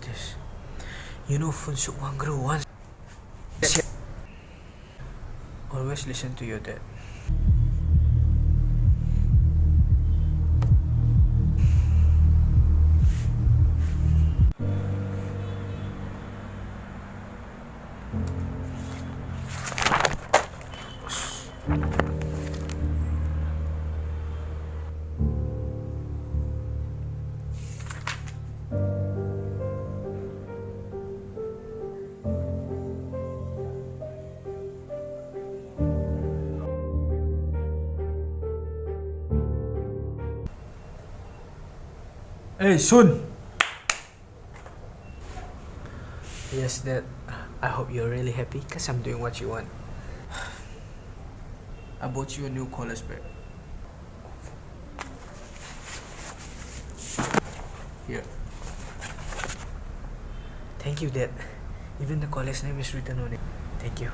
of this. You know, Funsuk Wangru once always listen to your dad. Hey, Sun! Yes, Dad. I hope you're really happy because I'm doing what you want. I bought you a new college bag. Here. Thank you, Dad. Even the college name is written on it. Thank you.